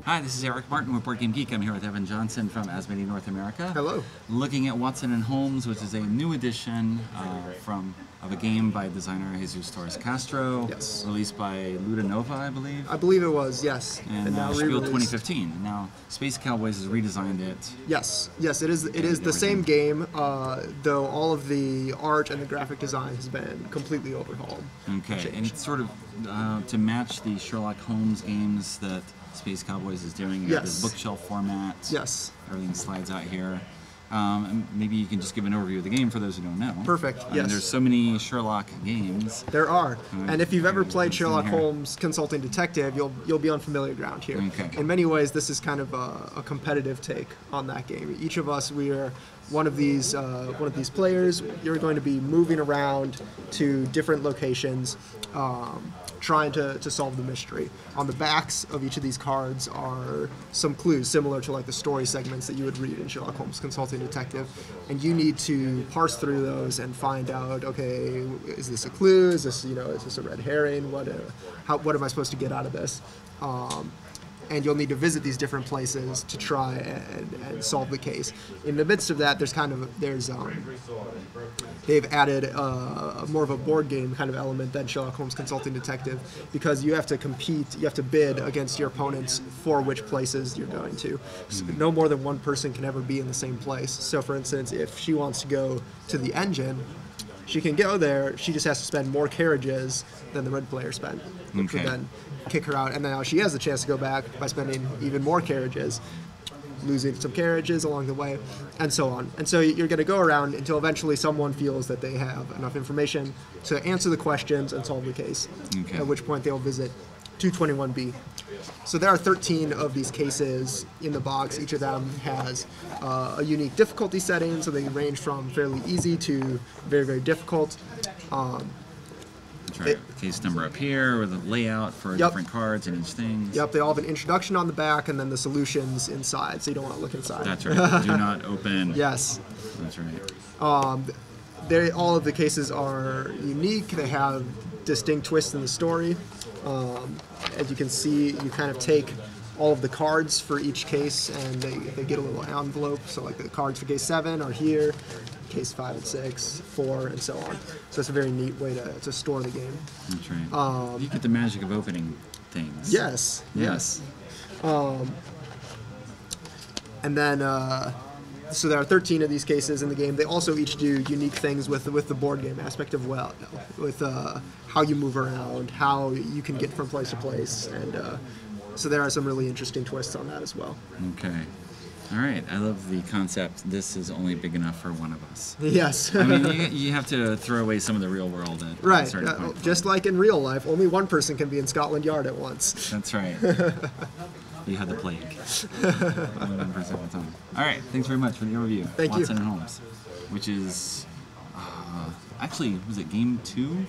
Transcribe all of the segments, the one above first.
Hi, this is Eric Martin with Board Game Geek. I'm here with Evan Johnson from Asmodee North America. Hello. Looking at Watson and Holmes, which is a new edition of a game by designer Jesus Torres Castro. Yes. Released by Ludanova, I believe. I believe it was, yes. And now Spiel 2015. Now Space Cowboys has redesigned it. Yes, yes, it is the same game, though all of the art and the graphic design has been completely overhauled. Okay, and it's sort of to match the Sherlock Holmes games that Space Cowboys is doing. You have this bookshelf format. Yes. Everything slides out here. And maybe you can just give an overview of the game for those who don't know. Perfect, yes. There's so many Sherlock games. There are. And if you've ever played Sherlock Holmes Consulting Detective, you'll be on familiar ground here. Okay. In many ways, this is kind of a competitive take on that game. Each of us, we are one of these players. You're going to be moving around to different locations, trying to solve the mystery. On the backs of each of these cards are some clues similar to like the story segments that you would read in Sherlock Holmes Consulting Detective, and you need to parse through those and find out, okay, is this a clue? Is this a red herring? What am I supposed to get out of this? And you'll need to visit these different places to try and solve the case. In the midst of that, they've added more of a board game kind of element than Sherlock Holmes Consulting Detective, because you have to compete, you have to bid against your opponents for which places you're going to. So no more than one person can ever be in the same place. So for instance, if she wants to go to the engine, she can go there, she just has to spend more carriages than the red player spent, which would then kick her out, and now she has the chance to go back by spending even more carriages, losing some carriages along the way, and so on. And so you're going to go around until eventually someone feels that they have enough information to answer the questions and solve the case, at which point they'll visit 221B. So there are 13 of these cases in the box. Each of them has a unique difficulty setting, so they range from fairly easy to very, very difficult. That's right. Case number up here with a layout for different cards and each thing. Yep, they all have an introduction on the back and then the solutions inside, so you don't want to look inside. That's right. Do not open. Yes. That's right. All of the cases are unique. They have distinct twists in the story. As you can see, you kind of take all of the cards for each case, and they get a little envelope. So like the cards for case 7 are here, case 5 and 6, 4, and so on. So it's a very neat way to store the game. That's right. You get the magic of opening things. Yes, yes. And then, so there are 13 of these cases in the game. They also each do unique things with the board game aspect of with how you move around, how you can get from place to place, and so there are some really interesting twists on that as well. Okay. All right. I love the concept. This is only big enough for one of us. Yes. I mean, you have to throw away some of the real world at a certain point. Just like in real life, only one person can be in Scotland Yard at once. That's right. You had the plague. Only one person at a time. All right. Thanks very much for the overview. Thank you. Watson and Holmes, which is actually, was it game 2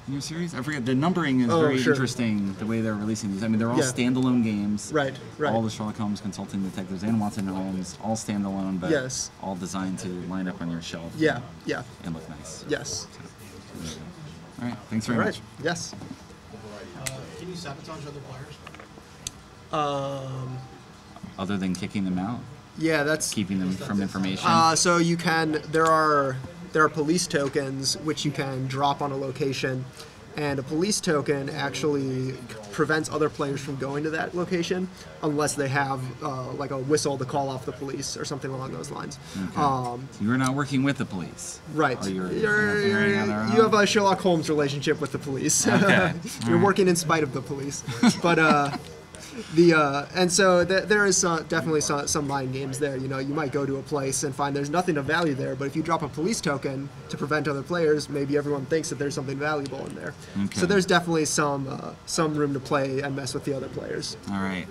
in your series? I forget. The numbering is very interesting, the way they're releasing these. I mean, they're all standalone games. Right. All the Sherlock Holmes Consulting Detectives and Watson and Holmes, all standalone, but all designed to line up on your shelf. Yeah. And look nice. Yes. So, all right. Thanks very much. Yes. Can you sabotage other players? Other than kicking them out? Yeah, that's keeping them from information. So you can. There are police tokens which you can drop on a location, and a police token actually prevents other players from going to that location unless they have like a whistle to call off the police or something along those lines. So you're not working with the police, right? You have a Sherlock Holmes relationship with the police. Okay. You're working in spite of the police, but. And so there is definitely some mind games there. You might go to a place and find there's nothing of value there, but if you drop a police token to prevent other players, maybe everyone thinks that there's something valuable in there. So there's definitely some room to play and mess with the other players. All right.